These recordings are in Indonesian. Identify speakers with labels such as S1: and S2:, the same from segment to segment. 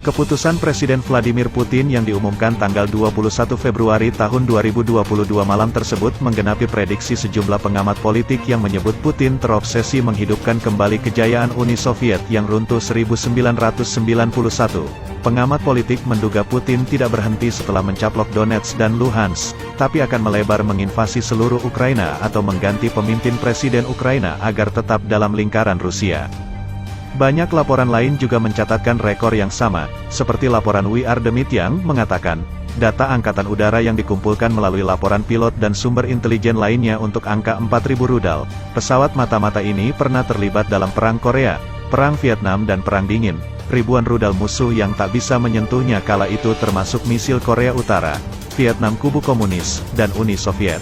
S1: Keputusan Presiden Vladimir Putin yang diumumkan tanggal 21 Februari tahun 2022 malam tersebut menggenapi prediksi sejumlah pengamat politik yang menyebut Putin terobsesi menghidupkan kembali kejayaan Uni Soviet yang runtuh 1991. Pengamat politik menduga Putin tidak berhenti setelah mencaplok Donetsk dan Luhansk, tapi akan melebar menginvasi seluruh Ukraina atau mengganti pemimpin presiden Ukraina agar tetap dalam lingkaran Rusia. Banyak laporan lain juga mencatatkan rekor yang sama, seperti laporan We Are Demit yang mengatakan, data Angkatan Udara yang dikumpulkan melalui laporan pilot dan sumber intelijen lainnya untuk angka 4.000 rudal. Pesawat mata-mata ini pernah terlibat dalam Perang Korea, Perang Vietnam dan Perang Dingin. Ribuan rudal musuh yang tak bisa menyentuhnya kala itu termasuk misil Korea Utara, Vietnam Kubu Komunis, dan Uni Soviet.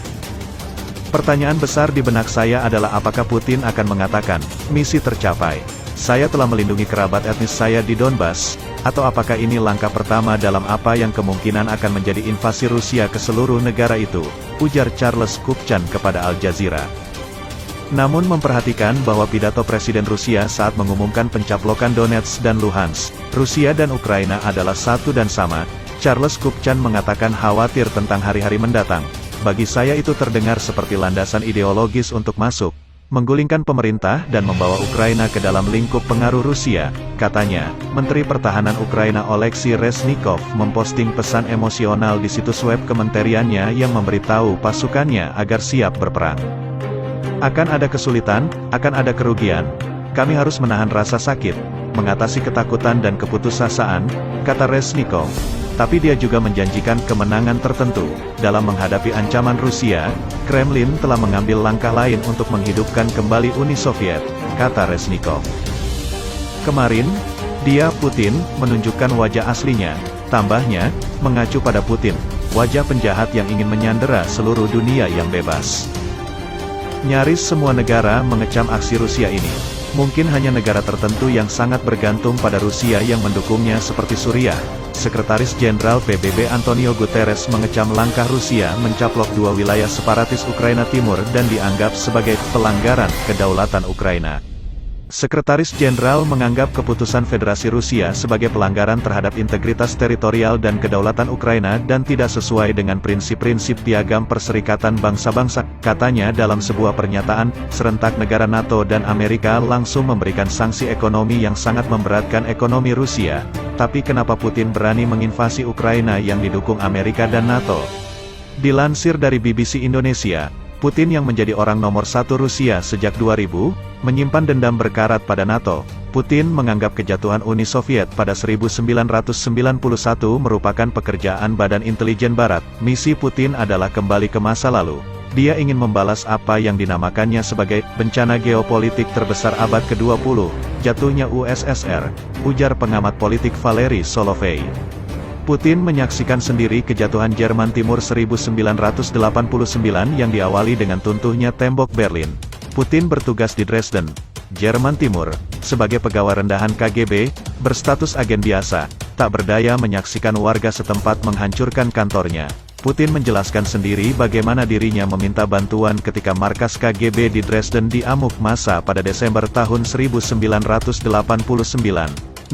S1: Pertanyaan besar di benak saya adalah apakah Putin akan mengatakan, misi tercapai. Saya telah melindungi kerabat etnis saya di Donbas, atau apakah ini langkah pertama dalam apa yang kemungkinan akan menjadi invasi Rusia ke seluruh negara itu, ujar Charles Kupchan kepada Al Jazeera. Namun memperhatikan bahwa pidato Presiden Rusia saat mengumumkan pencaplokan Donetsk dan Luhansk, Rusia dan Ukraina adalah satu dan sama, Charles Kupchan mengatakan khawatir tentang hari-hari mendatang. Bagi saya itu terdengar seperti landasan ideologis untuk masuk, menggulingkan pemerintah dan membawa Ukraina ke dalam lingkup pengaruh Rusia, katanya. Menteri Pertahanan Ukraina Oleksiy Reznikov memposting pesan emosional di situs web kementeriannya yang memberitahu pasukannya agar siap berperang. Akan ada kesulitan, akan ada kerugian. Kami harus menahan rasa sakit, mengatasi ketakutan dan keputusasaan, kata Reznikov. Tapi dia juga menjanjikan kemenangan tertentu. Dalam menghadapi ancaman Rusia, Kremlin telah mengambil langkah lain untuk menghidupkan kembali Uni Soviet, kata Reznikov. Kemarin, Putin, menunjukkan wajah aslinya. Tambahnya, mengacu pada Putin, wajah penjahat yang ingin menyandera seluruh dunia yang bebas. Nyaris semua negara mengecam aksi Rusia ini. Mungkin hanya negara tertentu yang sangat bergantung pada Rusia yang mendukungnya seperti Suriah. Sekretaris Jenderal PBB Antonio Guterres mengecam langkah Rusia mencaplok dua wilayah separatis Ukraina Timur dan dianggap sebagai pelanggaran kedaulatan Ukraina. Sekretaris Jenderal menganggap keputusan Federasi Rusia sebagai pelanggaran terhadap integritas teritorial dan kedaulatan Ukraina dan tidak sesuai dengan prinsip-prinsip Piagam Perserikatan Bangsa-Bangsa, katanya dalam sebuah pernyataan. Serentak negara NATO dan Amerika langsung memberikan sanksi ekonomi yang sangat memberatkan ekonomi Rusia. Tapi kenapa Putin berani menginvasi Ukraina yang didukung Amerika dan NATO? Dilansir dari BBC Indonesia, Putin yang menjadi orang nomor satu Rusia sejak 2000, menyimpan dendam berkarat pada NATO. Putin menganggap kejatuhan Uni Soviet pada 1991 merupakan pekerjaan Badan Intelijen Barat. Misi Putin adalah kembali ke masa lalu. Dia ingin membalas apa yang dinamakannya sebagai bencana geopolitik terbesar abad ke-20, jatuhnya USSR, ujar pengamat politik Valery Solovey. Putin menyaksikan sendiri kejatuhan Jerman Timur 1989 yang diawali dengan tuntuhnya tembok Berlin. Putin bertugas di Dresden, Jerman Timur, sebagai pegawai rendahan KGB, berstatus agen biasa, tak berdaya menyaksikan warga setempat menghancurkan kantornya. Putin menjelaskan sendiri bagaimana dirinya meminta bantuan ketika markas KGB di Dresden diamuk massa pada Desember tahun 1989.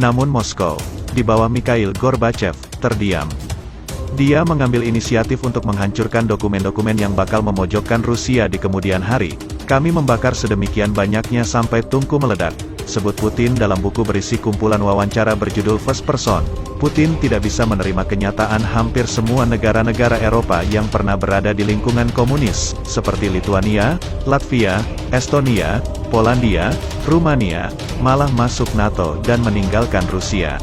S1: Namun Moskow, di bawah Mikhail Gorbachev, terdiam. Dia mengambil inisiatif untuk menghancurkan dokumen-dokumen yang bakal memojokkan Rusia di kemudian hari. Kami membakar sedemikian banyaknya sampai tungku meledak, sebut Putin dalam buku berisi kumpulan wawancara berjudul First Person. Putin tidak bisa menerima kenyataan hampir semua negara-negara Eropa yang pernah berada di lingkungan komunis, seperti Lituania, Latvia, Estonia, Polandia, Rumania, malah masuk NATO dan meninggalkan Rusia.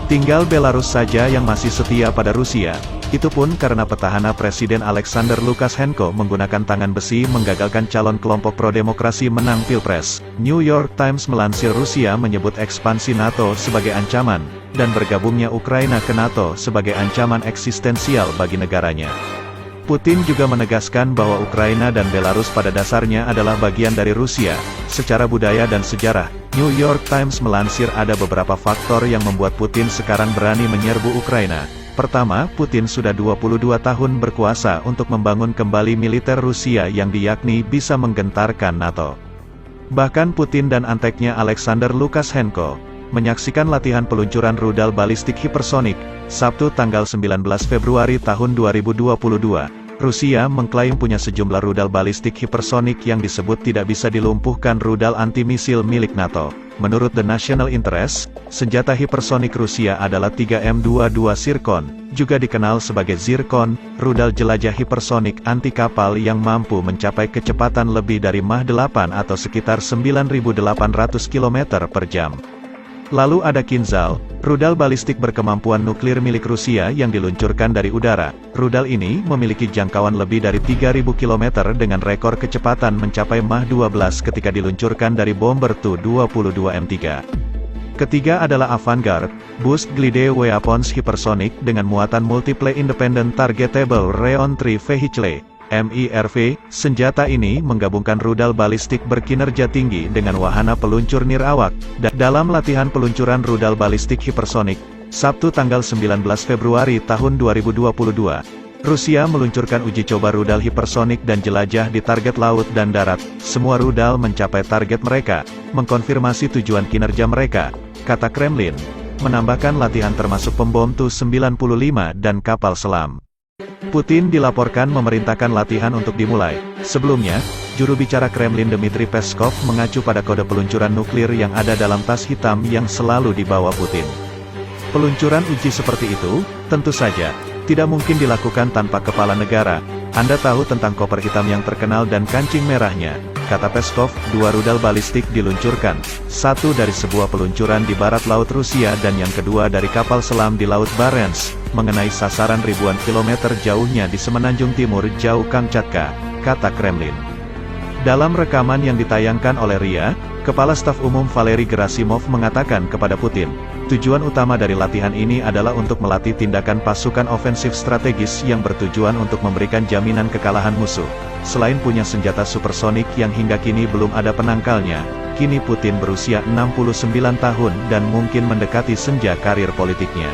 S1: Tinggal Belarus saja yang masih setia pada Rusia. Itu pun karena petahana Presiden Alexander Lukashenko menggunakan tangan besi menggagalkan calon kelompok pro-demokrasi menang Pilpres. New York Times melansir Rusia menyebut ekspansi NATO sebagai ancaman, dan bergabungnya Ukraina ke NATO sebagai ancaman eksistensial bagi negaranya. Putin juga menegaskan bahwa Ukraina dan Belarus pada dasarnya adalah bagian dari Rusia. Secara budaya dan sejarah, New York Times melansir ada beberapa faktor yang membuat Putin sekarang berani menyerbu Ukraina. Pertama, Putin sudah 22 tahun berkuasa untuk membangun kembali militer Rusia yang diyakini bisa menggentarkan NATO. Bahkan Putin dan anteknya Alexander Lukashenko, menyaksikan latihan peluncuran rudal balistik hipersonik, Sabtu tanggal 19 Februari tahun 2022. Rusia mengklaim punya sejumlah rudal balistik hipersonik yang disebut tidak bisa dilumpuhkan rudal anti-misil milik NATO. Menurut The National Interest, senjata hipersonik Rusia adalah 3M22 Zircon, juga dikenal sebagai Zircon, rudal jelajah hipersonik anti-kapal yang mampu mencapai kecepatan lebih dari Mach 8 atau sekitar 9.800 km per jam. Lalu ada Kinzhal, rudal balistik berkemampuan nuklir milik Rusia yang diluncurkan dari udara. Rudal ini memiliki jangkauan lebih dari 3.000 km dengan rekor kecepatan mencapai Mach 12 ketika diluncurkan dari bomber Tu-22 M3. Ketiga adalah Avangard, Boost Glide Weapons Hypersonic dengan muatan Multiple Independent Targetable Reentry Vehicle, MIRV. Senjata ini menggabungkan rudal balistik berkinerja tinggi dengan wahana peluncur nirawak. Dalam latihan peluncuran rudal balistik hipersonik, Sabtu tanggal 19 Februari tahun 2022, Rusia meluncurkan uji coba rudal hipersonik dan jelajah di target laut dan darat. Semua rudal mencapai target mereka, mengkonfirmasi tujuan kinerja mereka, kata Kremlin. Menambahkan latihan termasuk pembom Tu-95 dan kapal selam. Putin dilaporkan memerintahkan latihan untuk dimulai. Sebelumnya, juru bicara Kremlin Dmitry Peskov mengacu pada kode peluncuran nuklir yang ada dalam tas hitam yang selalu dibawa Putin. Peluncuran uji seperti itu, tentu saja, tidak mungkin dilakukan tanpa kepala negara. Anda tahu tentang koper hitam yang terkenal dan kancing merahnya, kata Peskov. Dua rudal balistik diluncurkan, satu dari sebuah peluncuran di barat laut Rusia dan yang kedua dari kapal selam di Laut Barents, mengenai sasaran ribuan kilometer jauhnya di semenanjung timur jauh Kamchatka, kata Kremlin. Dalam rekaman yang ditayangkan oleh RIA, Kepala Staf Umum Valery Gerasimov mengatakan kepada Putin, tujuan utama dari latihan ini adalah untuk melatih tindakan pasukan ofensif strategis yang bertujuan untuk memberikan jaminan kekalahan musuh. Selain punya senjata supersonik yang hingga kini belum ada penangkalnya, kini Putin berusia 69 tahun dan mungkin mendekati senja karir politiknya.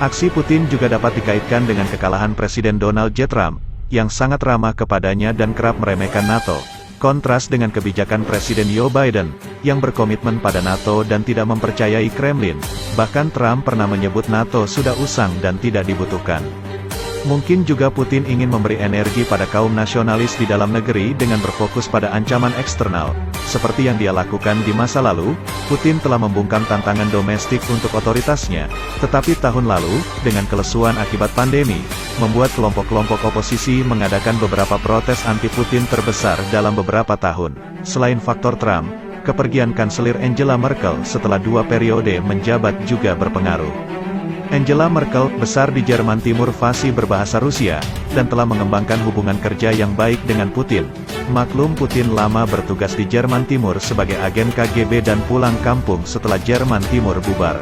S1: Aksi Putin juga dapat dikaitkan dengan kekalahan Presiden Donald J. Trump, yang sangat ramah kepadanya dan kerap meremehkan NATO. Kontras dengan kebijakan Presiden Joe Biden, yang berkomitmen pada NATO dan tidak mempercayai Kremlin. Bahkan Trump pernah menyebut NATO sudah usang dan tidak dibutuhkan. Mungkin juga Putin ingin memberi energi pada kaum nasionalis di dalam negeri dengan berfokus pada ancaman eksternal. Seperti yang dia lakukan di masa lalu, Putin telah membungkam tantangan domestik untuk otoritasnya. Tetapi tahun lalu, dengan kelesuan akibat pandemi, membuat kelompok-kelompok oposisi mengadakan beberapa protes anti-Putin terbesar dalam beberapa tahun. Selain faktor Trump, kepergian Kanselir Angela Merkel setelah 2 periode menjabat juga berpengaruh. Angela Merkel besar di Jerman Timur fasih berbahasa Rusia, dan telah mengembangkan hubungan kerja yang baik dengan Putin. Maklum Putin lama bertugas di Jerman Timur sebagai agen KGB dan pulang kampung setelah Jerman Timur bubar.